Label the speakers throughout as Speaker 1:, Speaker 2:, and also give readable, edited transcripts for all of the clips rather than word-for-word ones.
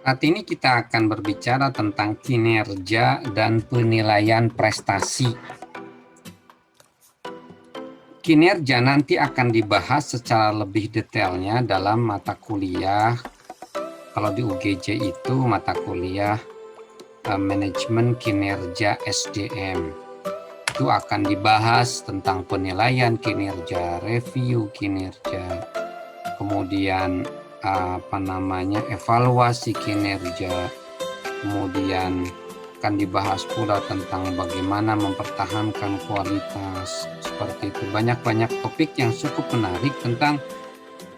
Speaker 1: Saat ini kita akan berbicara tentang kinerja dan penilaian prestasi. Kinerja nanti akan dibahas secara lebih detailnya dalam mata kuliah. Kalau di UGJ itu mata kuliah manajemen kinerja SDM. Itu akan dibahas tentang penilaian kinerja, review kinerja, kemudian evaluasi kinerja, kemudian akan dibahas pula tentang bagaimana mempertahankan kualitas, seperti itu. Banyak topik yang cukup menarik tentang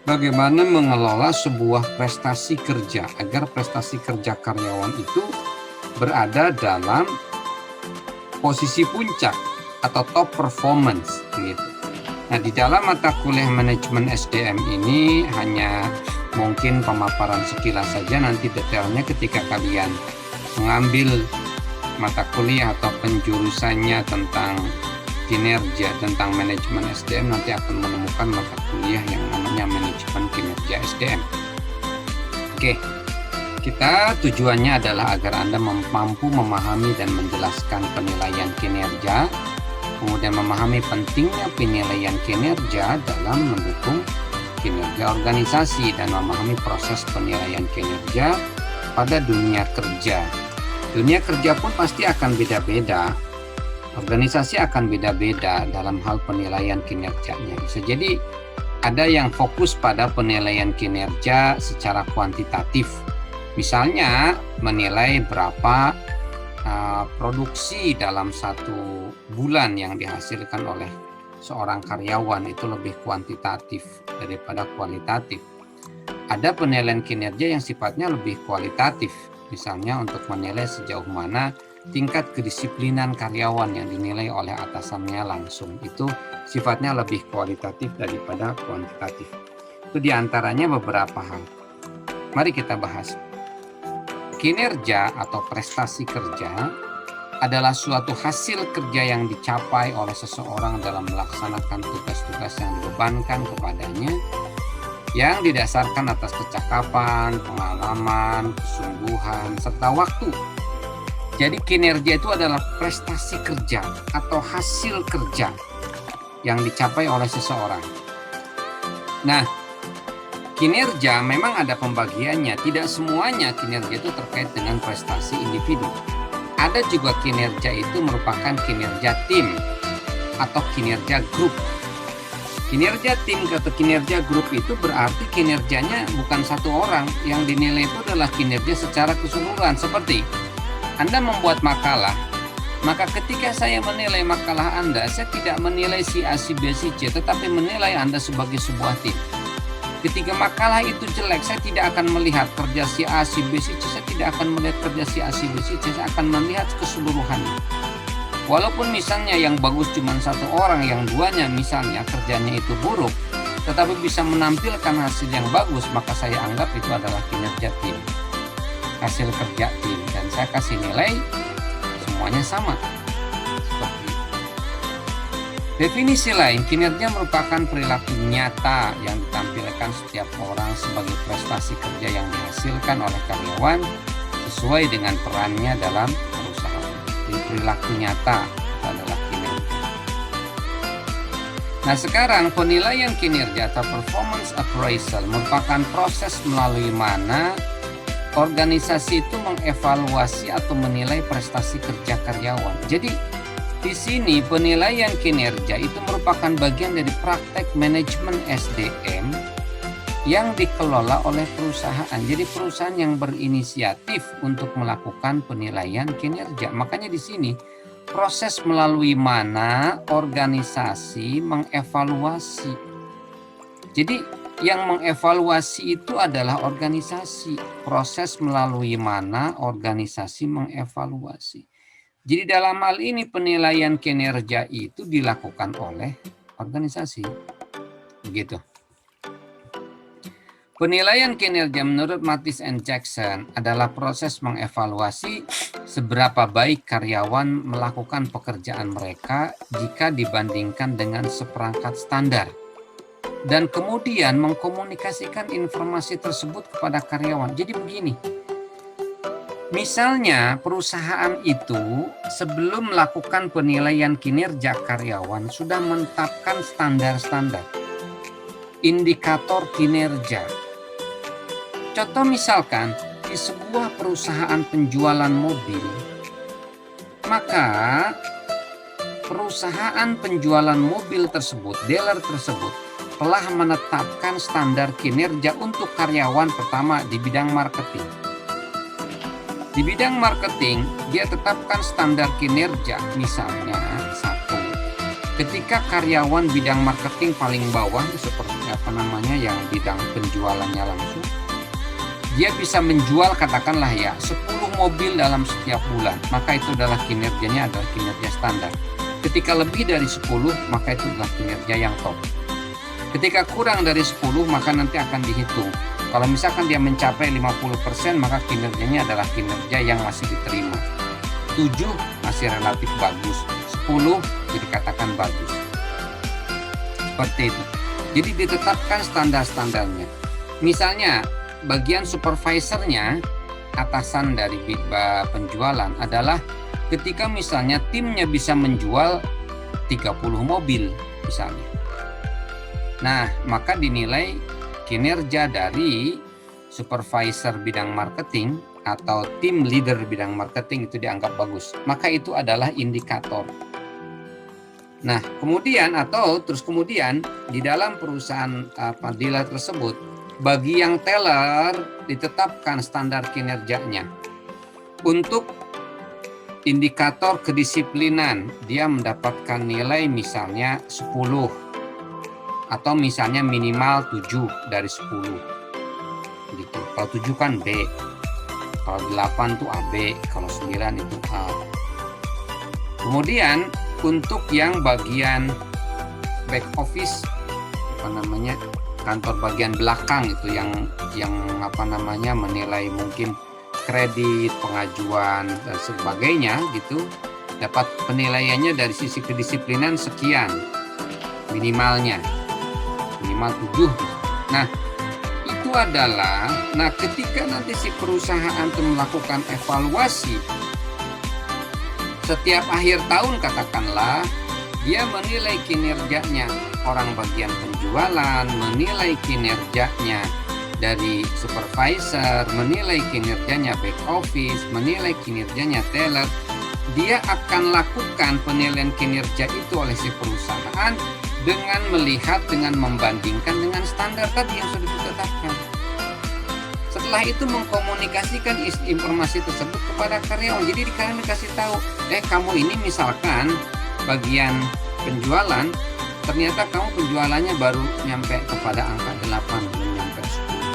Speaker 1: bagaimana mengelola sebuah prestasi kerja agar prestasi kerja karyawan itu berada dalam posisi puncak atau top performance gitu. Nah, di dalam mata kuliah manajemen SDM ini hanya mungkin pemaparan sekilas saja, nanti detailnya ketika kalian mengambil mata kuliah atau penjurusannya tentang kinerja, tentang manajemen SDM, nanti akan menemukan mata kuliah yang namanya manajemen kinerja SDM. Oke, kita tujuannya adalah agar Anda mampu memahami dan menjelaskan penilaian kinerja, kemudian memahami pentingnya penilaian kinerja dalam mendukung kinerja organisasi, dan memahami proses penilaian kinerja pada dunia kerja. Dunia kerja pun pasti akan beda-beda, organisasi akan beda-beda dalam hal penilaian kinerjanya. Bisa jadi ada yang fokus pada penilaian kinerja secara kuantitatif, misalnya menilai berapa produksi dalam satu bulan yang dihasilkan oleh seorang karyawan, itu lebih kuantitatif daripada kualitatif. Ada penilaian kinerja yang sifatnya lebih kualitatif, misalnya untuk menilai sejauh mana tingkat kedisiplinan karyawan yang dinilai oleh atasannya langsung, itu sifatnya lebih kualitatif daripada kuantitatif. Itu diantaranya beberapa hal. Mari kita bahas. Kinerja atau prestasi kerja adalah suatu hasil kerja yang dicapai oleh seseorang dalam melaksanakan tugas-tugas yang dibebankan kepadanya, yang didasarkan atas kecakapan, pengalaman, kesungguhan, serta waktu. Jadi kinerja itu adalah prestasi kerja atau hasil kerja yang dicapai oleh seseorang. Nah, kinerja memang ada pembagiannya. Tidak semuanya kinerja itu terkait dengan prestasi individu. Ada juga kinerja itu merupakan kinerja tim atau kinerja grup. Kinerja tim atau kinerja grup itu berarti kinerjanya bukan satu orang. Yang dinilai itu adalah kinerja secara keseluruhan. Seperti Anda membuat makalah, maka ketika saya menilai makalah Anda, saya tidak menilai si A, si B, si C, tetapi menilai Anda sebagai sebuah tim. Ketika makalah itu jelek, saya tidak akan melihat kerja si A, si B, si C. Saya tidak akan melihat kerja si A, si B, si C. Saya akan melihat keseluruhannya. Walaupun misalnya yang bagus cuma satu orang, yang duanya misalnya kerjanya itu buruk, tetapi bisa menampilkan hasil yang bagus, maka saya anggap itu adalah kinerja tim, hasil kerja tim, dan saya kasih nilai semuanya sama. Seperti itu. Definisi lain, kinerja merupakan perilaku nyata yang ditampilkan setiap orang sebagai prestasi kerja yang dihasilkan oleh karyawan sesuai dengan perannya dalam perusahaan. Jadi perilaku nyata adalah kinerja. Nah, sekarang penilaian kinerja atau performance appraisal merupakan proses melalui mana organisasi itu mengevaluasi atau menilai prestasi kerja karyawan. Jadi di sini penilaian kinerja itu merupakan bagian dari praktek manajemen SDM yang dikelola oleh perusahaan. Jadi perusahaan yang berinisiatif untuk melakukan penilaian kinerja. Makanya di sini proses melalui mana organisasi mengevaluasi. Jadi yang mengevaluasi itu adalah organisasi. Proses melalui mana organisasi mengevaluasi. Jadi dalam hal ini penilaian kinerja itu dilakukan oleh organisasi. Begitu. Penilaian kinerja menurut Mathis and Jackson adalah proses mengevaluasi seberapa baik karyawan melakukan pekerjaan mereka jika dibandingkan dengan seperangkat standar, dan kemudian mengkomunikasikan informasi tersebut kepada karyawan. Jadi begini, Misalnya perusahaan itu sebelum melakukan penilaian kinerja karyawan sudah menetapkan standar-standar indikator kinerja. Contoh misalkan di sebuah perusahaan penjualan mobil, maka perusahaan penjualan mobil tersebut, dealer tersebut telah menetapkan standar kinerja untuk karyawan pertama di bidang marketing. Di bidang marketing, dia tetapkan standar kinerja, misalnya satu. Ketika karyawan bidang marketing paling bawah, seperti yang bidang penjualannya langsung, dia bisa menjual katakanlah 10 mobil dalam setiap bulan, maka itu adalah kinerjanya adalah kinerja standar. Ketika lebih dari 10, maka itu adalah kinerja yang top. Ketika kurang dari 10, maka nanti akan dihitung. Kalau misalkan dia mencapai 50%, maka kinerjanya adalah kinerja yang masih diterima. 7 masih relatif bagus, 10 dikatakan bagus. Seperti itu. Jadi ditetapkan standar-standarnya. Misalnya bagian supervisornya, atasan dari penjualan adalah ketika misalnya timnya bisa menjual 30 mobil misalnya. Nah, maka dinilai kinerja dari supervisor bidang marketing atau tim leader bidang marketing itu dianggap bagus. Maka itu adalah indikator. Nah, kemudian di dalam perusahaan dealer tersebut, bagi yang teller ditetapkan standar kinerjanya. Untuk indikator kedisiplinan, dia mendapatkan nilai misalnya 10 atau misalnya minimal 7 dari 10 gitu. Kalau 7 kan B, kalau 8 itu AB, kalau 9 itu A. Kemudian untuk yang bagian back office, kantor bagian belakang itu yang menilai mungkin kredit, pengajuan dan sebagainya gitu, dapat penilaiannya dari sisi kedisiplinan sekian minimalnya. Minimal 7. Nah, itu adalah ketika nanti si perusahaan itu melakukan evaluasi setiap akhir tahun, katakanlah dia menilai kinerjanya orang bagian penjualan, menilai kinerjanya dari supervisor, menilai kinerjanya back office, menilai kinerjanya teller. Dia akan lakukan penilaian kinerja itu oleh si perusahaan dengan melihat, dengan membandingkan dengan standar tadi yang sudah ditetapkan. Setelah itu mengkomunikasikan informasi tersebut kepada karyawan. Jadi karyawan dikasih tahu, kamu ini misalkan bagian penjualan, ternyata kamu penjualannya baru nyampe kepada angka 8, belum nyampe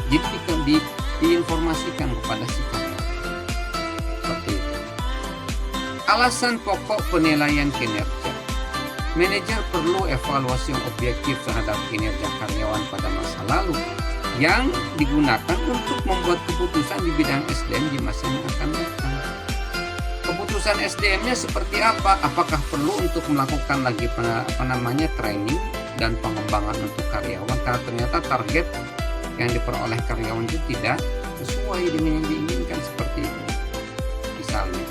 Speaker 1: 10. Jadi diinformasikan kepada si karyawan. Seperti itu. Alasan pokok penilaian kinerja. Manajer perlu evaluasi yang objektif terhadap kinerja karyawan pada masa lalu yang digunakan untuk membuat keputusan di bidang SDM di masa yang akan datang. Keputusan SDM-nya seperti apa? Apakah perlu untuk melakukan lagi training dan pengembangan untuk karyawan karena ternyata target yang diperoleh karyawan itu tidak sesuai dengan yang diinginkan, seperti itu. Misalnya,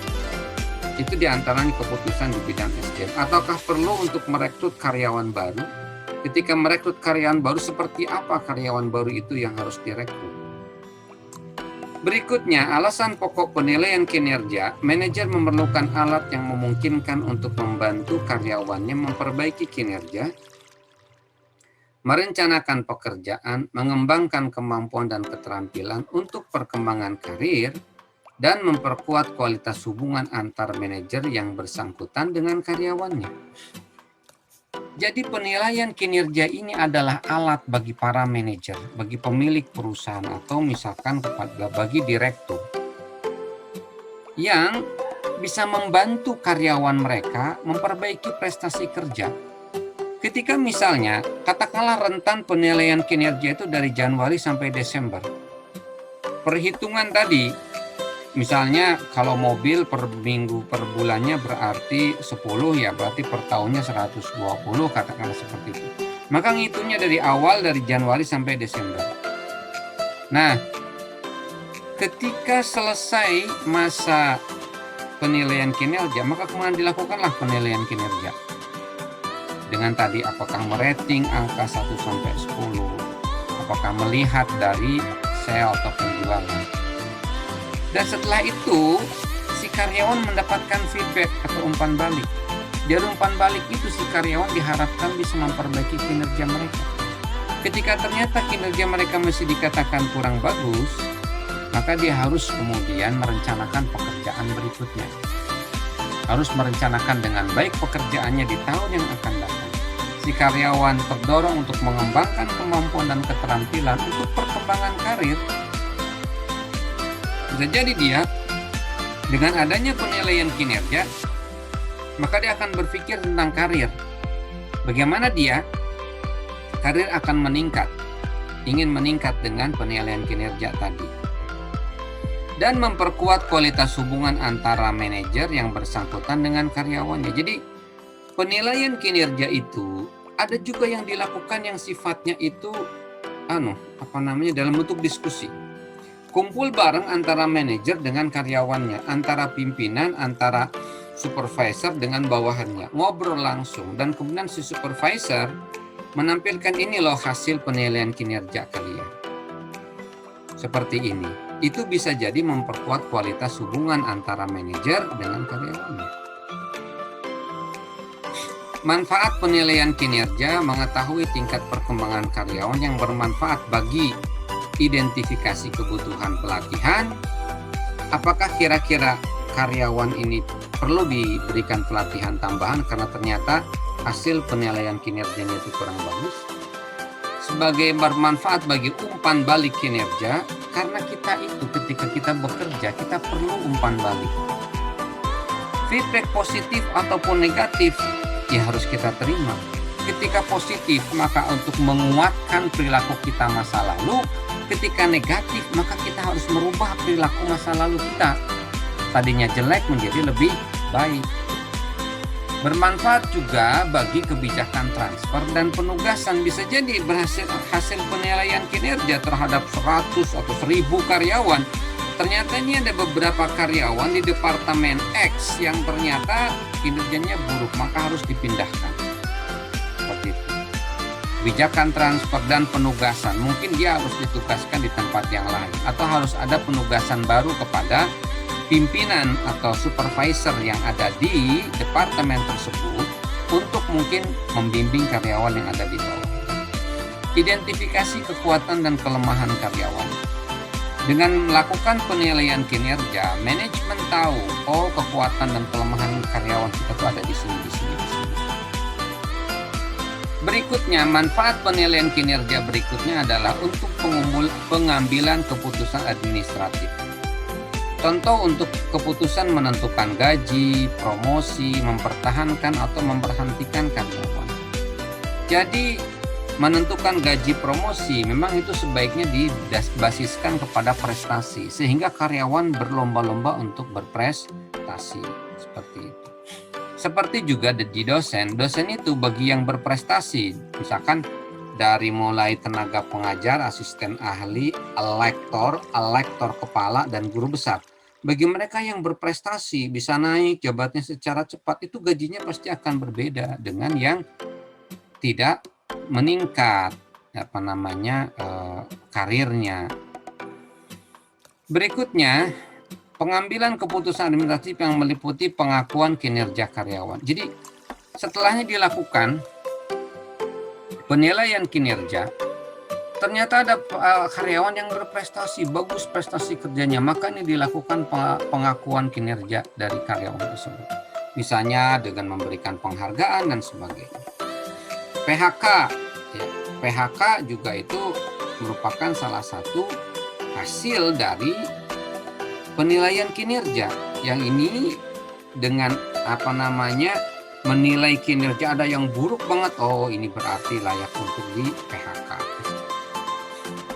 Speaker 1: itu diantaranya keputusan di bidang SDM. Ataukah perlu untuk merekrut karyawan baru? Ketika merekrut karyawan baru, seperti apa karyawan baru itu yang harus direkrut? Berikutnya, alasan pokok penilaian kinerja. Manajer memerlukan alat yang memungkinkan untuk membantu karyawannya memperbaiki kinerja, merencanakan pekerjaan, mengembangkan kemampuan dan keterampilan untuk perkembangan karir, dan memperkuat kualitas hubungan antar manajer yang bersangkutan dengan karyawannya. Jadi penilaian kinerja ini adalah alat bagi para manajer, bagi pemilik perusahaan atau misalkan bagi direktur yang bisa membantu karyawan mereka memperbaiki prestasi kerja. Ketika misalnya katakanlah rentan penilaian kinerja itu dari Januari sampai Desember. Perhitungan tadi, misalnya kalau mobil per minggu per bulannya berarti 10, ya berarti per tahunnya 120, katakanlah seperti itu. Maka ngitungnya dari awal, dari Januari sampai Desember. Nah, Ketika selesai masa penilaian kinerja, maka kemudian dilakukanlah penilaian kinerja. Dengan tadi apakah merating angka 1 sampai 10, apakah melihat dari sales atau penjualan. Dan setelah itu, si karyawan mendapatkan feedback atau umpan balik. Dari umpan balik itu si karyawan diharapkan bisa memperbaiki kinerja mereka. Ketika ternyata kinerja mereka masih dikatakan kurang bagus, maka dia harus kemudian merencanakan pekerjaan berikutnya. Harus merencanakan dengan baik pekerjaannya di tahun yang akan datang. Si karyawan terdorong untuk mengembangkan kemampuan dan keterampilan untuk perkembangan karir. Bisa jadi dia dengan adanya penilaian kinerja, maka dia akan berpikir tentang karir. Bagaimana dia karir akan meningkat, ingin meningkat dengan penilaian kinerja tadi. Dan memperkuat kualitas hubungan antara manajer yang bersangkutan dengan karyawannya. Jadi penilaian kinerja itu ada juga yang dilakukan yang sifatnya itu dalam bentuk diskusi. Kumpul bareng antara manajer dengan karyawannya, antara pimpinan, antara supervisor dengan bawahannya, ngobrol langsung, dan kemudian si supervisor menampilkan ini loh hasil penilaian kinerja kalian. Seperti ini. Itu bisa jadi memperkuat kualitas hubungan antara manajer dengan karyawannya. Manfaat penilaian kinerja: mengetahui tingkat perkembangan karyawan yang bermanfaat bagi identifikasi kebutuhan pelatihan. Apakah kira-kira karyawan ini perlu diberikan pelatihan tambahan karena ternyata hasil penilaian kinerjanya itu kurang bagus? Sebagai bermanfaat bagi umpan balik kinerja, karena kita itu ketika kita bekerja, kita perlu umpan balik. Feedback positif ataupun negatif, ya harus kita terima. Ketika positif, maka untuk menguatkan perilaku kita masa lalu. Ketika negatif, maka kita harus merubah perilaku masa lalu kita. Tadinya jelek menjadi lebih baik. Bermanfaat juga bagi kebijakan transfer dan penugasan. Bisa jadi hasil penilaian kinerja terhadap 100 atau 1000 karyawan. Ternyata ini ada beberapa karyawan di departemen X yang ternyata kinerjanya buruk, maka harus dipindahkan. Seperti itu. Kebijakan transfer dan penugasan, mungkin dia harus ditugaskan di tempat yang lain, atau harus ada penugasan baru kepada pimpinan atau supervisor yang ada di departemen tersebut untuk mungkin membimbing karyawan yang ada di bawah. Identifikasi kekuatan dan kelemahan karyawan. Dengan melakukan penilaian kinerja, manajemen tahu kekuatan dan kelemahan karyawan kita itu ada di sini. Berikutnya, manfaat penilaian kinerja berikutnya adalah untuk pengambilan keputusan administratif. Contoh untuk keputusan menentukan gaji, promosi, mempertahankan atau memberhentikan karyawan. Jadi menentukan gaji promosi memang itu sebaiknya dibasiskan kepada prestasi sehingga karyawan berlomba-lomba untuk berprestasi seperti itu. Seperti juga di dosen itu bagi yang berprestasi, misalkan dari mulai tenaga pengajar, asisten ahli, elektor kepala, dan guru besar. Bagi mereka yang berprestasi, bisa naik jabatannya secara cepat, itu gajinya pasti akan berbeda dengan yang tidak meningkat karirnya. Berikutnya, pengambilan keputusan administratif yang meliputi pengakuan kinerja karyawan. Jadi, setelahnya dilakukan penilaian kinerja, ternyata ada karyawan yang berprestasi, bagus prestasi kerjanya, maka ini dilakukan pengakuan kinerja dari karyawan tersebut. Misalnya dengan memberikan penghargaan dan sebagainya. PHK juga itu merupakan salah satu hasil dari penilaian kinerja. Yang ini dengan menilai kinerja ada yang buruk banget, ini berarti layak untuk di PHK.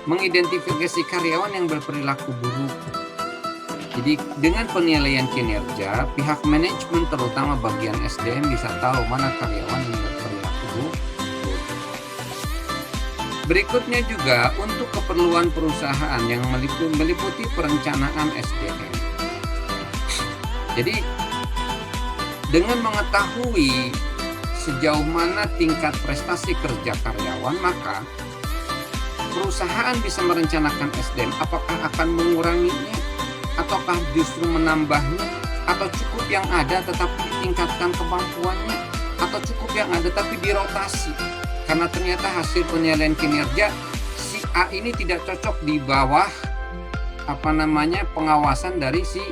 Speaker 1: Mengidentifikasi karyawan yang berperilaku buruk. Jadi dengan penilaian kinerja, pihak manajemen terutama bagian SDM bisa tahu mana karyawan yang berperilaku buruk. Berikutnya juga untuk keperluan perusahaan yang meliputi perencanaan SDM. Jadi dengan mengetahui sejauh mana tingkat prestasi kerja karyawan, maka perusahaan bisa merencanakan SDM apakah akan menguranginya ataukah justru menambahnya, atau cukup yang ada tetapi ditingkatkan kemampuannya, atau cukup yang ada tapi dirotasi. Karena ternyata hasil penilaian kinerja si A ini tidak cocok di bawah pengawasan dari si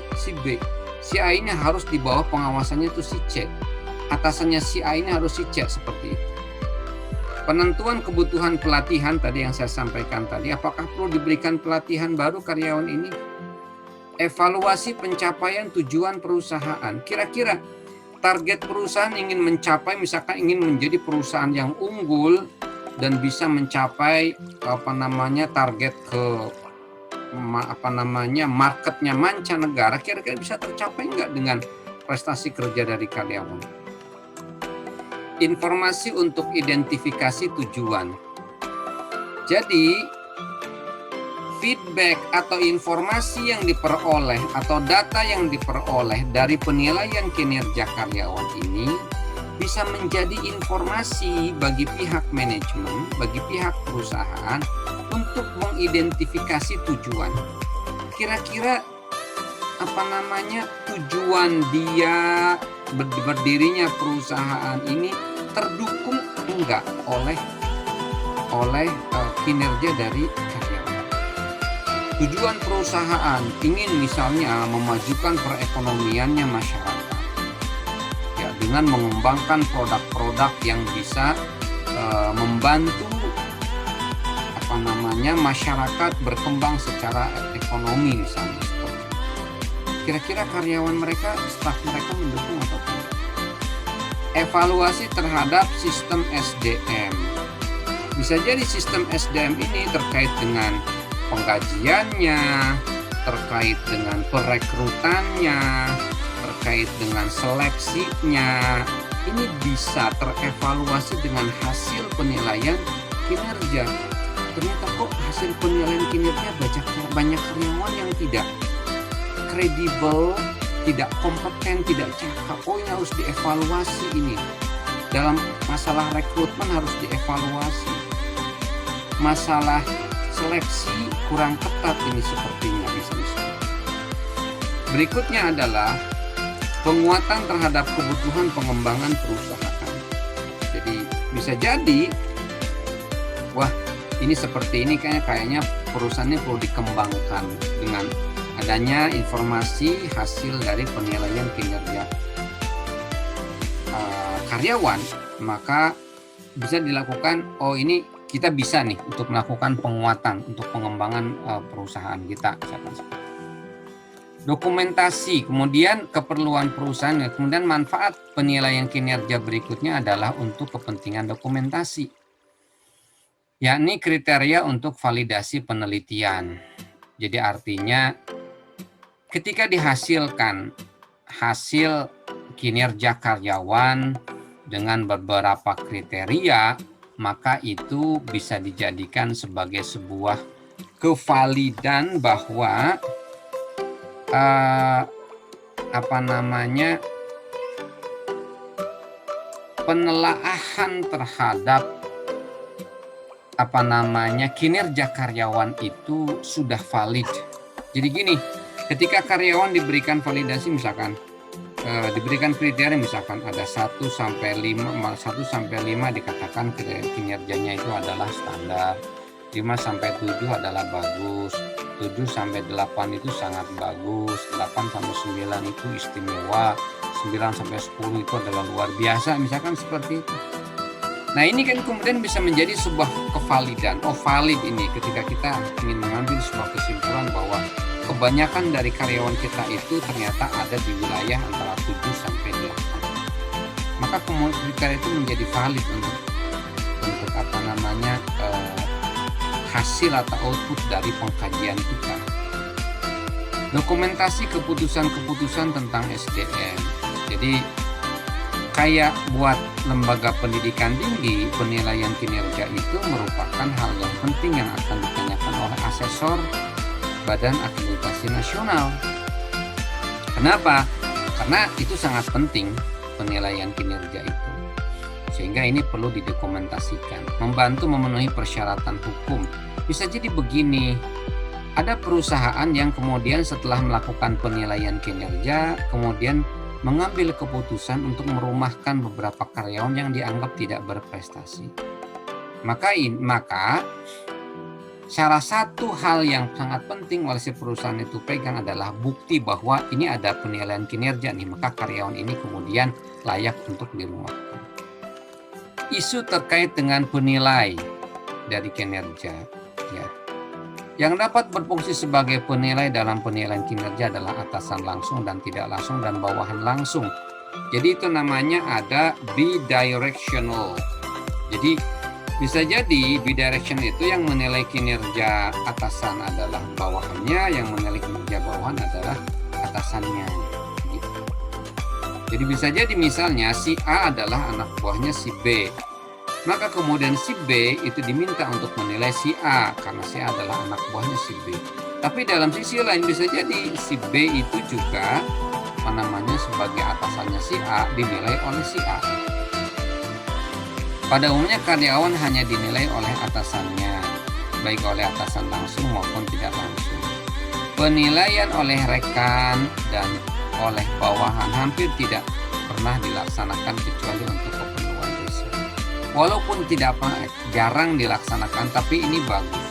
Speaker 1: B. Si A ini harus di bawah pengawasannya itu si C. Atasannya si A ini harus si C, seperti itu. Penentuan kebutuhan pelatihan tadi yang saya sampaikan tadi, apakah perlu diberikan pelatihan baru karyawan ini? Evaluasi pencapaian tujuan perusahaan. Kira-kira target perusahaan ingin mencapai, misalkan ingin menjadi perusahaan yang unggul dan bisa mencapai target ke marketnya mancanegara, kira-kira bisa tercapai nggak dengan prestasi kerja dari karyawan? Informasi untuk identifikasi tujuan. Jadi feedback atau informasi yang diperoleh atau data yang diperoleh dari penilaian kinerja karyawan ini bisa menjadi informasi bagi pihak manajemen, bagi pihak perusahaan untuk mengidentifikasi tujuan. Kira-kira tujuan dia berdirinya perusahaan ini terdukung enggak oleh kinerja dari karyawan. Tujuan perusahaan ingin misalnya memajukan perekonomiannya masyarakat, ya, dengan mengembangkan produk-produk yang bisa membantu masyarakat berkembang secara ekonomi misalnya. Kira-kira karyawan mereka, staf mereka mendukung atau tidak? Evaluasi terhadap sistem SDM. Bisa jadi sistem SDM ini terkait dengan penggajiannya, terkait dengan perekrutannya, terkait dengan seleksinya. Ini bisa terevaluasi dengan hasil penilaian kinerja. Ternyata kok hasil penilaian kinerja banyak karyawan yang tidak kredibel, tidak kompeten, tidak cakap. Oh, ini harus dievaluasi ini. Dalam masalah rekrutmen harus dievaluasi. Masalah seleksi kurang ketat ini sepertinya bisa. Berikutnya adalah penguatan terhadap kebutuhan pengembangan perusahaan. Jadi bisa jadi, wah ini seperti ini kayaknya perusahaannya perlu dikembangkan dengan adanya informasi hasil dari penilaian kinerja karyawan, maka bisa dilakukan, oh ini kita bisa nih untuk melakukan penguatan untuk pengembangan perusahaan kita. Dokumentasi, kemudian keperluan perusahaan, kemudian manfaat penilaian kinerja berikutnya adalah untuk kepentingan dokumentasi, yakni kriteria untuk validasi penelitian. Jadi artinya ketika dihasilkan hasil kinerja karyawan dengan beberapa kriteria, maka itu bisa dijadikan sebagai sebuah kevalidan bahwa penelaahan terhadap kinerja karyawan itu sudah valid. Jadi gini, ketika karyawan diberikan validasi, misalkan diberikan kriteria, misalkan ada 1 sampai 5 dikatakan kinerjanya itu adalah standar, 5 sampai 7 adalah bagus, 7 sampai 8 itu sangat bagus, 8 sampai 9 itu istimewa, 9 sampai 10 itu adalah luar biasa, misalkan seperti itu. Nah, ini kan kemudian bisa menjadi sebuah kevalidan. Oh, valid ini ketika kita ingin mengambil sebuah kesimpulan bahwa kebanyakan dari karyawan kita itu ternyata ada di wilayah antara 7 sampai 8. Maka kriteria itu menjadi valid untuk hasil atau output dari pengkajian kita. Dokumentasi keputusan-keputusan tentang SDM. Jadi kayak buat lembaga pendidikan tinggi, penilaian kinerja itu merupakan hal yang penting yang akan ditanyakan oleh asesor Badan Akreditasi Nasional. Kenapa? Karena itu sangat penting penilaian kinerja itu. Sehingga ini perlu didokumentasikan, membantu memenuhi persyaratan hukum. Bisa jadi begini, ada perusahaan yang kemudian setelah melakukan penilaian kinerja, kemudian mengambil keputusan untuk merumahkan beberapa karyawan yang dianggap tidak berprestasi. Maka salah satu hal yang sangat penting oleh si perusahaan itu pegang adalah bukti bahwa ini ada penilaian kinerja nih, maka karyawan ini kemudian layak untuk dirumahkan. Isu terkait dengan penilai dari kinerja, ya. Yang dapat berfungsi sebagai penilai dalam penilaian kinerja adalah atasan langsung dan tidak langsung dan bawahan langsung. Jadi itu namanya ada bidirectional. Jadi bisa jadi bidirectional itu yang menilai kinerja atasan adalah bawahannya, yang menilai kinerja bawahan adalah atasannya. Gitu. Jadi bisa jadi misalnya si A adalah anak buahnya si B. Maka kemudian si B itu diminta untuk menilai si A karena si A adalah anak buahnya si B. Tapi dalam sisi lain bisa jadi si B itu juga sebagai atasannya si A dinilai oleh si A. Pada umumnya karyawan hanya dinilai oleh atasannya, baik oleh atasan langsung maupun tidak langsung. Penilaian oleh rekan dan oleh bawahan hampir tidak pernah dilaksanakan kecuali untuk keperluan riset. Walaupun jarang dilaksanakan, tapi ini bagus.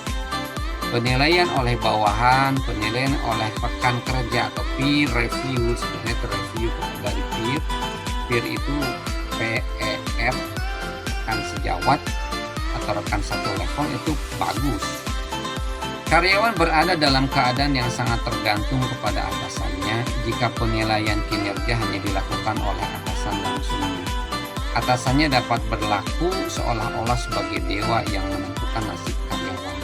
Speaker 1: Penilaian oleh bawahan, penilaian oleh rekan kerja atau peer review, sebenarnya review dari peer itu PER, rekan sejawat atau rekan satu level itu bagus. Karyawan berada dalam keadaan yang sangat tergantung kepada atasannya jika penilaian kinerja hanya dilakukan oleh atasan langsungnya. Atasannya dapat berlaku seolah-olah sebagai dewa yang menentukan nasib karyawan.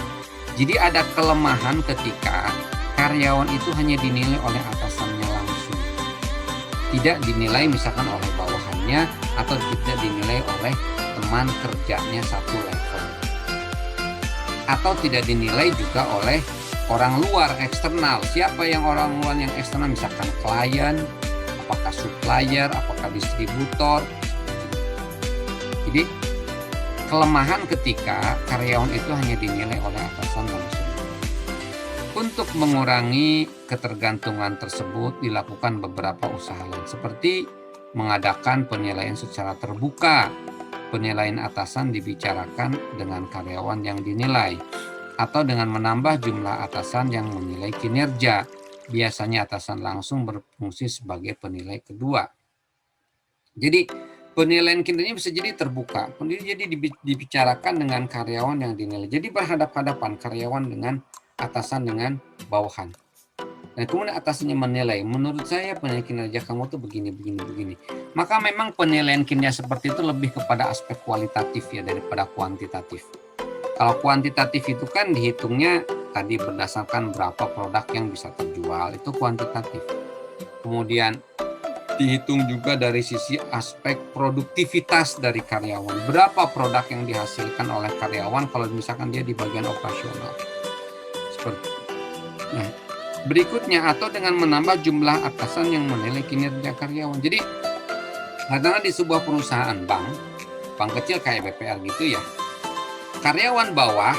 Speaker 1: Jadi ada kelemahan ketika karyawan itu hanya dinilai oleh atasannya langsung. Tidak dinilai misalkan oleh bawahannya atau tidak dinilai oleh teman kerjanya satu level. Atau tidak dinilai juga oleh orang luar eksternal. Siapa yang orang luar yang eksternal, misalkan klien, apakah supplier, apakah distributor. Jadi kelemahan ketika karyawan itu hanya dinilai oleh atasan langsung. Untuk mengurangi ketergantungan tersebut dilakukan beberapa usaha lain seperti mengadakan penilaian secara terbuka. Penilaian atasan dibicarakan dengan karyawan yang dinilai atau dengan menambah jumlah atasan yang menilai kinerja. Biasanya atasan langsung berfungsi sebagai penilai kedua. Jadi penilaian kinerja bisa jadi terbuka, jadi dibicarakan dengan karyawan yang dinilai. Jadi berhadap-hadapan karyawan dengan atasan dengan bawahan. Dan kemudian atasannya menilai, menurut saya penilaian kinerja kamu tuh begini. Maka memang penilaian kinerja seperti itu lebih kepada aspek kualitatif ya daripada kuantitatif. Kalau kuantitatif itu kan dihitungnya tadi berdasarkan berapa produk yang bisa terjual, itu kuantitatif. Kemudian dihitung juga dari sisi aspek produktivitas dari karyawan. Berapa produk yang dihasilkan oleh karyawan kalau misalkan dia di bagian operasional. Seperti nah, berikutnya atau dengan menambah jumlah atasan yang menilai kinerja karyawan. Jadi katakanlah di sebuah perusahaan bank kecil kayak BPR gitu ya. Karyawan bawah,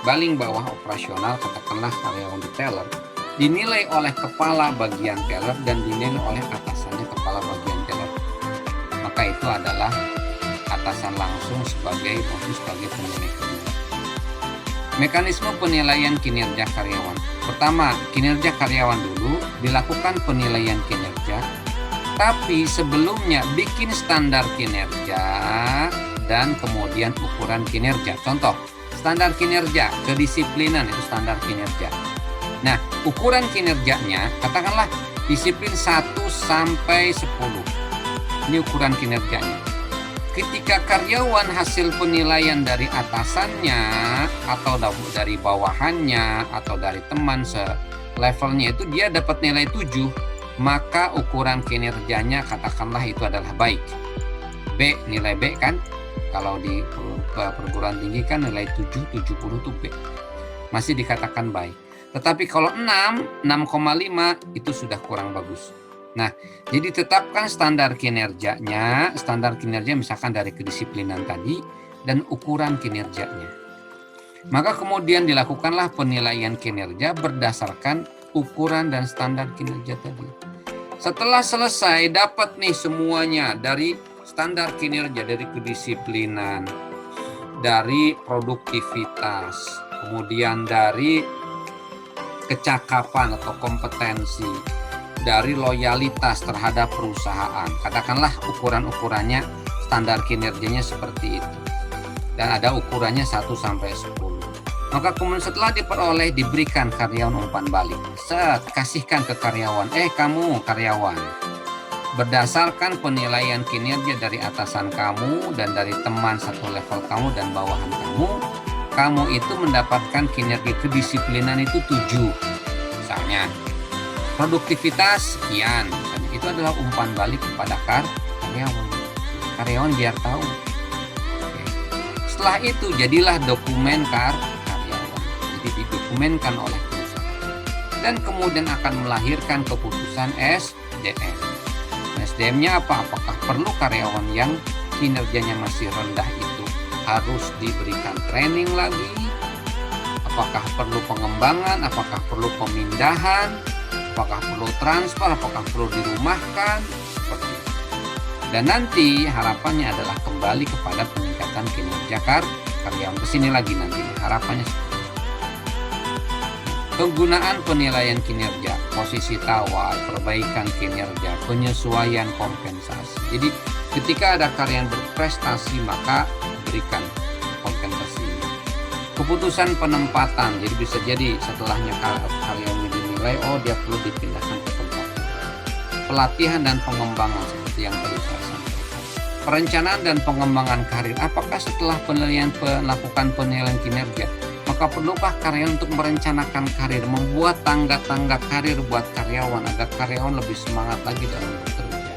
Speaker 1: paling bawah operasional, katakanlah karyawan di teller, dinilai oleh kepala bagian teller dan dinilai oleh atasannya kepala bagian teller. Maka itu adalah atasan langsung sebagai penilai kedua. Mekanisme penilaian kinerja karyawan. Pertama, kinerja karyawan dulu, dilakukan penilaian kinerja, tapi sebelumnya bikin standar kinerja dan kemudian ukuran kinerja. Contoh, standar kinerja, kedisiplinan itu standar kinerja. Nah, ukuran kinerjanya katakanlah disiplin 1 sampai 10. Ini ukuran kinerjanya. Ketika karyawan hasil penilaian dari atasannya atau dari bawahannya atau dari teman selevelnya itu dia dapat nilai 7, maka ukuran kinerjanya katakanlah itu adalah baik. B, nilai B kan. Kalau di perguruan tinggi kan nilai 7, 70 tuh B. Masih dikatakan baik. Tetapi kalau 6, 6,5 itu sudah kurang bagus. Nah, jadi tetapkan standar kinerjanya, misalkan dari kedisiplinan tadi, dan ukuran kinerjanya. Maka kemudian dilakukanlah penilaian kinerja berdasarkan ukuran dan standar kinerja tadi. Setelah selesai, dapat nih semuanya dari standar kinerja, dari kedisiplinan, dari produktivitas, kemudian dari kecakapan atau kompetensi, dari loyalitas terhadap perusahaan. Katakanlah ukuran-ukurannya, standar kinerjanya seperti itu. Dan ada ukurannya 1 sampai 10. Maka kemudian setelah diperoleh, diberikan karyawan umpan balik. Kasihkan ke karyawan, kamu karyawan, berdasarkan penilaian kinerja dari atasan kamu dan dari teman satu level kamu dan bawahan kamu itu mendapatkan kinerja kedisiplinan itu 7. Misalnya, produktivitas sekian. Misalnya, itu adalah umpan balik kepada karyawan. Karyawan biar tahu. Oke. Setelah itu, jadilah dokumen karyawan. Jadi didokumenkan oleh perusahaan. Dan kemudian akan melahirkan keputusan SDM. SDM-nya apa? Apakah perlu karyawan yang kinerjanya masih rendah itu harus diberikan training lagi? Apakah perlu pengembangan? Apakah perlu pemindahan? Apakah perlu transfer? Apakah perlu dirumahkan? Seperti itu. Dan nanti harapannya adalah kembali kepada peningkatan kinerja karyawan. Kesini lagi nanti harapannya seperti itu. Penggunaan penilaian kinerja, posisi tawar, perbaikan kinerja, penyesuaian kompensasi. Jadi ketika ada karyawan berprestasi maka berikan kompensasi. Keputusan penempatan, jadi bisa jadi setelahnya karyawan dinilai, dia perlu dipindahkan ke tempat. Pelatihan dan pengembangan seperti yang tadi saya sampaikan. Perencanaan dan pengembangan karir, apakah setelah melakukan penilaian kinerja, maka perlukah karyawan untuk merencanakan karir, membuat tangga-tangga karir buat karyawan agar karyawan lebih semangat lagi dalam bekerja.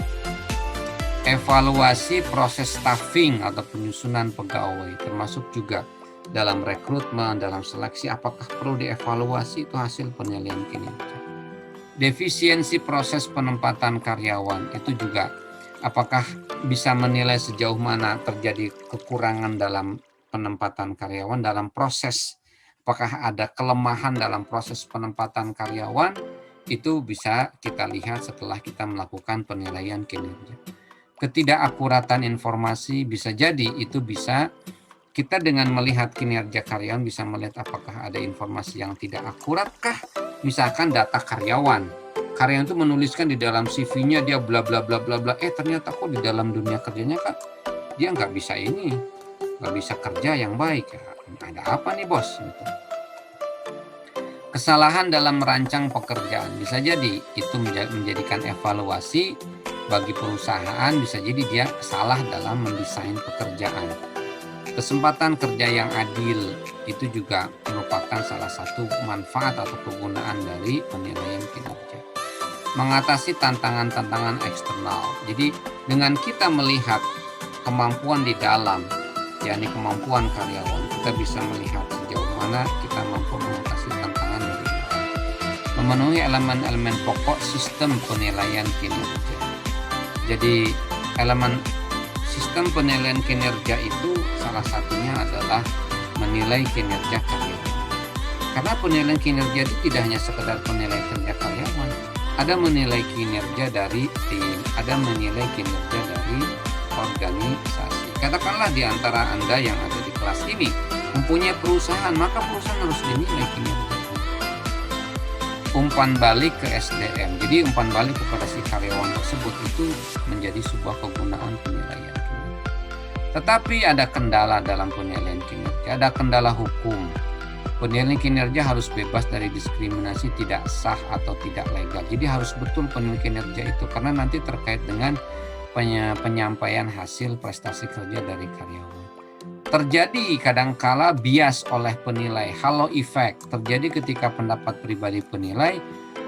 Speaker 1: Evaluasi proses staffing atau penyusunan pegawai, termasuk juga dalam rekrutmen, dalam seleksi, apakah perlu dievaluasi, itu hasil penilaian kinerja. Defisiensi proses penempatan karyawan, itu juga apakah bisa menilai sejauh mana terjadi kekurangan dalam penempatan karyawan dalam proses. Apakah ada kelemahan dalam proses penempatan karyawan, itu bisa kita lihat setelah kita melakukan penilaian kinerja. Ketidakakuratan informasi bisa jadi, itu bisa kita dengan melihat kinerja karyawan bisa melihat apakah ada informasi yang tidak akuratkah, misalkan data karyawan. Karyawan itu menuliskan di dalam CV-nya dia bla bla bla bla bla, ternyata kok di dalam dunia kerjanya kan dia nggak bisa kerja yang baik. Ada apa nih bos? Gitu. Kesalahan dalam merancang pekerjaan bisa jadi itu menjadikan evaluasi bagi perusahaan, bisa jadi dia salah dalam mendesain pekerjaan. Kesempatan kerja yang adil itu juga merupakan salah satu manfaat atau kegunaan dari penilaian kinerja. Mengatasi tantangan-tantangan eksternal. Jadi dengan kita melihat kemampuan di dalam, yakni kemampuan karyawan, kita bisa melihat sejauh mana kita mampu mengatasi tantangan dari luar. Memenuhi elemen-elemen pokok sistem penilaian kinerja. Jadi elemen sistem penilaian kinerja itu salah satunya adalah menilai kinerja karyawan. Karena penilaian kinerja itu tidak hanya sekedar penilaian kinerja karyawan, ada menilai kinerja dari tim, ada menilai kinerja dari organisasi. Katakanlah di antara Anda yang ada di kelas ini mempunyai perusahaan, maka perusahaan harus dinilai kinerja. Umpan balik ke SDM, jadi umpan balik kepada si karyawan tersebut itu menjadi sebuah kegunaan penilaian kinerja. Tetapi ada kendala dalam penilaian kinerja, ada kendala hukum. Penilaian kinerja harus bebas dari diskriminasi, tidak sah atau tidak legal. Jadi harus betul penilaian kinerja itu, karena nanti terkait dengan penyampaian hasil prestasi kerja dari karyawan. Terjadi kadangkala bias oleh penilai, halo effect terjadi ketika pendapat pribadi penilai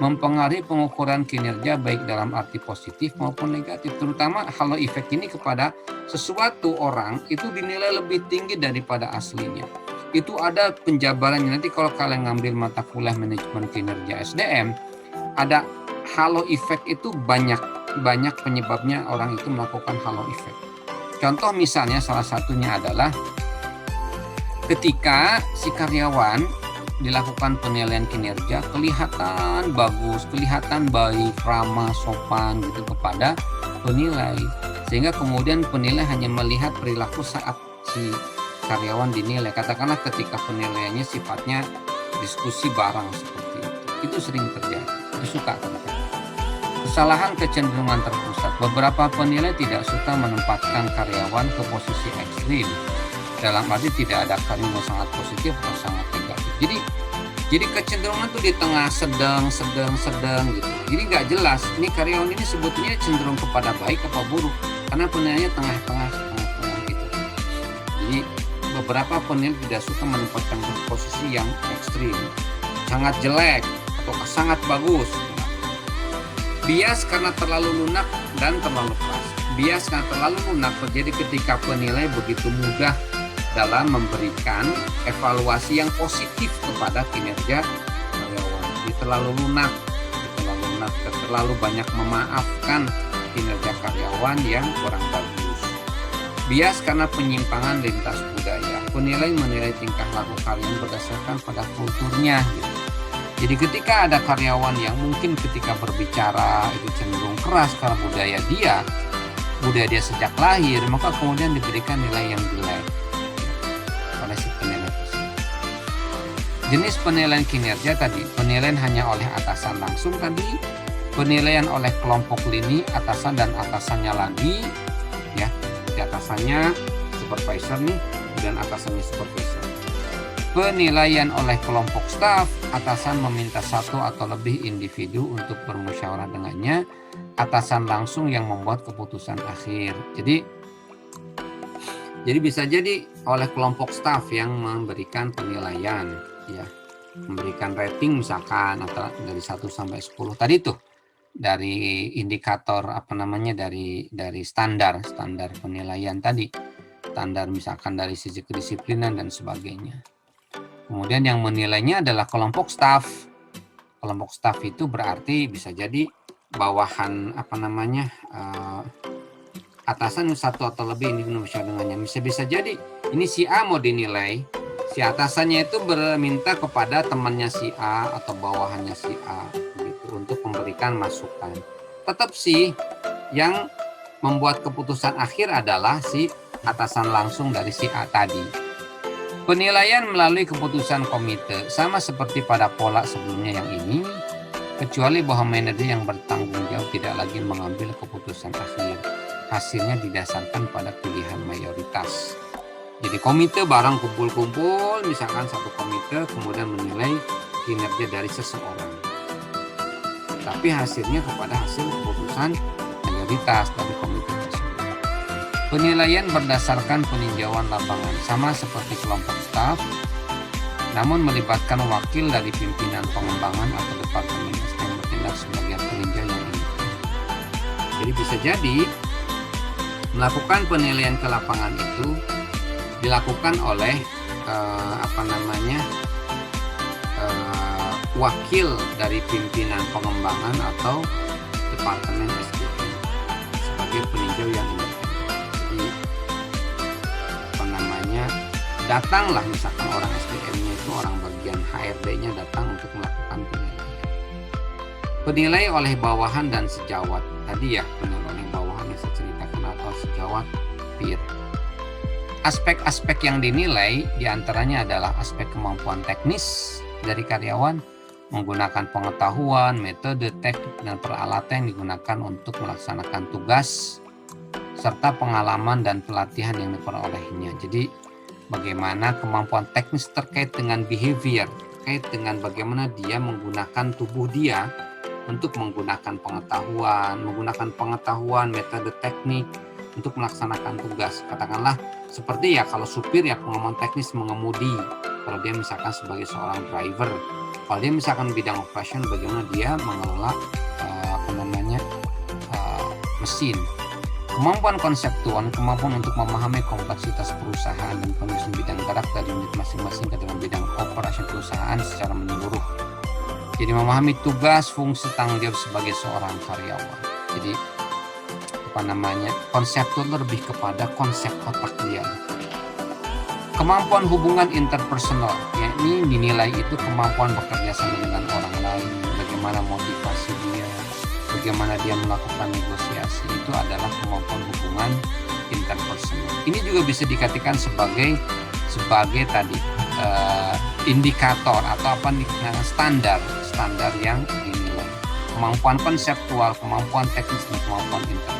Speaker 1: mempengaruhi pengukuran kinerja baik dalam arti positif maupun negatif. Terutama halo effect ini kepada sesuatu orang itu dinilai lebih tinggi daripada aslinya. Itu ada penjabarannya. Nanti kalau kalian ngambil mata kuliah manajemen kinerja SDM, ada halo effect itu banyak penyebabnya orang itu melakukan halo effect. Contoh misalnya salah satunya adalah ketika si karyawan dilakukan penilaian kinerja, kelihatan bagus, kelihatan baik, ramah, sopan gitu kepada penilai. Sehingga kemudian penilai hanya melihat perilaku saat si karyawan dinilai. Katakanlah ketika penilaiannya sifatnya diskusi bareng seperti itu. Itu sering terjadi, itu suka terjadi. Kesalahan kecenderungan terpusat. Beberapa penilai tidak suka menempatkan karyawan ke posisi ekstrim. Dalam arti tidak ada karyawan sangat positif atau sangat negatif. Jadi kecenderungan tuh di tengah sedang gitu. Jadi nggak jelas. Ini karyawan ini sebetulnya cenderung kepada baik atau buruk karena penilaiannya tengah-tengah gitu. Jadi beberapa penilai tidak suka menempatkan ke posisi yang ekstrim, sangat jelek atau sangat bagus. Bias karena terlalu lunak dan terlalu keras. Bias karena terlalu lunak terjadi ketika penilai begitu mudah dalam memberikan evaluasi yang positif kepada kinerja karyawan. Terlalu lunak, terlalu banyak memaafkan kinerja karyawan yang kurang bagus. Bias karena penyimpangan lintas budaya. Penilai menilai tingkah laku karyawan berdasarkan pada kulturnya. Jadi ketika ada karyawan yang mungkin ketika berbicara itu cenderung keras karena budaya dia sejak lahir, maka kemudian diberikan nilai yang jelek oleh si penilai tersebut. Jenis penilaian kinerja tadi, penilaian hanya oleh atasan langsung tadi, penilaian oleh kelompok lini, atasan dan atasannya lagi, ya, di atasannya supervisor nih, dan atasannya supervisor. Penilaian oleh kelompok staf, atasan meminta satu atau lebih individu untuk bermusyawarah dengannya, atasan langsung yang membuat keputusan akhir. Jadi bisa jadi oleh kelompok staf yang memberikan penilaian, ya, memberikan rating misalkan atau dari 1 sampai 10 tadi tuh dari indikator dari standar penilaian tadi, standar misalkan dari sisi kedisiplinan dan sebagainya. Kemudian yang menilainya adalah kelompok staf. Kelompok staf itu berarti bisa jadi bawahan atasan satu atau lebih individu dengannya. Bisa jadi ini si A mau dinilai, si atasannya itu berminta kepada temannya si A atau bawahannya si A gitu, untuk memberikan masukan. Tetap sih yang membuat keputusan akhir adalah si atasan langsung dari si A tadi. Penilaian melalui keputusan komite sama seperti pada pola sebelumnya yang ini, kecuali bahwa manajer yang bertanggung jawab tidak lagi mengambil keputusan akhir. Hasilnya didasarkan pada pilihan mayoritas. Jadi komite barang kumpul-kumpul, misalkan satu komite kemudian menilai kinerja dari seseorang. Tapi hasilnya kepada hasil keputusan mayoritas dari komite tersebut. Penilaian berdasarkan peninjauan lapangan sama seperti kelompok staf, namun melibatkan wakil dari pimpinan pengembangan atau departemen yang bertindak sebagai peninjau yang independen. Jadi bisa jadi melakukan penilaian ke lapangan itu dilakukan oleh wakil dari pimpinan pengembangan atau departemen SDM sebagai peninjau yang independen. Datanglah misalkan orang SDM-nya itu orang bagian HRD-nya datang untuk melakukan penilaian. Penilai oleh bawahan dan sejawat. Tadi ya penilai oleh bawahan yang saya ceritakan atau sejawat peer. Aspek-aspek yang dinilai diantaranya adalah aspek kemampuan teknis dari karyawan, menggunakan pengetahuan, metode, teknik, dan peralatan yang digunakan untuk melaksanakan tugas, serta pengalaman dan pelatihan yang diperolehnya. Jadi bagaimana kemampuan teknis terkait dengan behavior, terkait dengan bagaimana dia menggunakan tubuh dia untuk menggunakan pengetahuan, metode teknik untuk melaksanakan tugas. Katakanlah seperti ya kalau supir ya pengalaman teknis mengemudi Kalau dia misalkan sebagai seorang driver, kalau dia misalkan bidang operation, bagaimana dia mengelola mesin. Kemampuan konseptual, kemampuan untuk memahami kompleksitas perusahaan dan penyusun bidang gerak dari unit masing-masing ke dalam bidang operasi perusahaan secara menyeluruh. Jadi memahami tugas, fungsi, tanggung jawab sebagai seorang karyawan. Jadi konseptual lebih kepada konsep otak dia. Kemampuan hubungan interpersonal, yakni dinilai itu kemampuan bekerja sama dengan orang lain, bagaimana motivasi dia, bagaimana dia melakukan negosiasi, itu adalah kemampuan hubungan interpersonal. Ini juga bisa dikatakan sebagai tadi indikator atau standar yang dinilai. Kemampuan konseptual, kemampuan teknis, dan kemampuan interpersonal.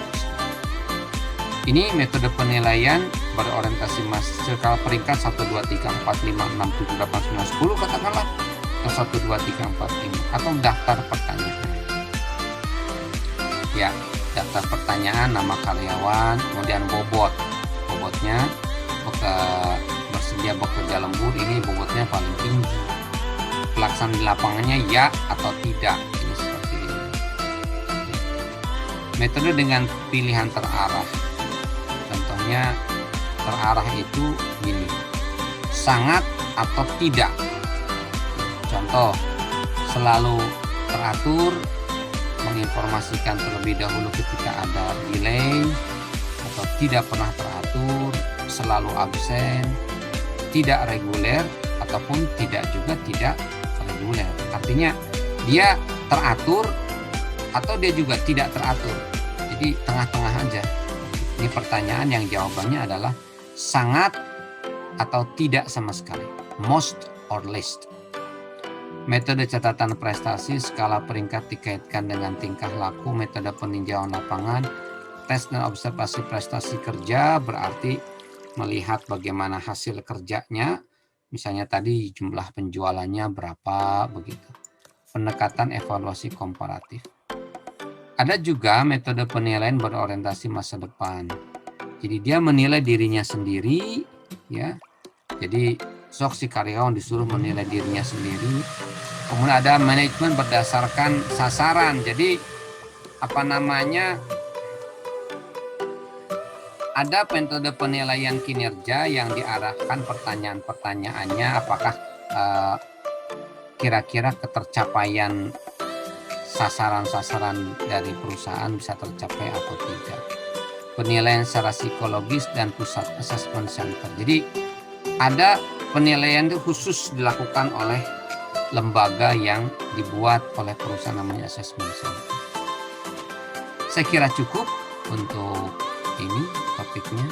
Speaker 1: Ini metode penilaian berorientasi skala peringkat 1, 2, 3, 4, 5, 6, 7, 8, 9, 10 katakanlah, atau 1, 2, 3, 4, 5, atau daftar pertanyaan. Ya, daftar pertanyaan, nama karyawan, kemudian bobotnya bersedia bekerja lembur, ini bobotnya paling tinggi. Pelaksanaan di lapangannya ya atau tidak, ini seperti ini. Metode dengan pilihan terarah, contohnya terarah itu gini, sangat atau tidak. Contoh, selalu teratur, menginformasikan terlebih dahulu ketika ada delay, atau tidak pernah teratur, selalu absen, tidak reguler, ataupun tidak reguler. Artinya dia teratur atau dia juga tidak teratur. Jadi tengah-tengah aja. Ini pertanyaan yang jawabannya adalah sangat atau tidak sama sekali. Most or least. Metode catatan prestasi, skala peringkat dikaitkan dengan tingkah laku, metode peninjauan lapangan, tes dan observasi prestasi kerja, berarti melihat bagaimana hasil kerjanya, misalnya tadi jumlah penjualannya berapa, begitu. Pendekatan evaluasi komparatif. Ada juga metode penilaian berorientasi masa depan. Jadi dia menilai dirinya sendiri, ya. Jadi si karyawan disuruh menilai dirinya sendiri. Kemudian ada manajemen berdasarkan sasaran. Jadi ada metode penilaian kinerja yang diarahkan pertanyaan-pertanyaannya apakah kira-kira ketercapaian sasaran-sasaran dari perusahaan bisa tercapai atau tidak. Penilaian secara psikologis dan pusat assessment center. Jadi ada penilaian itu khusus dilakukan oleh lembaga yang dibuat oleh perusahaan, namanya assessment center. Saya kira cukup untuk ini topiknya.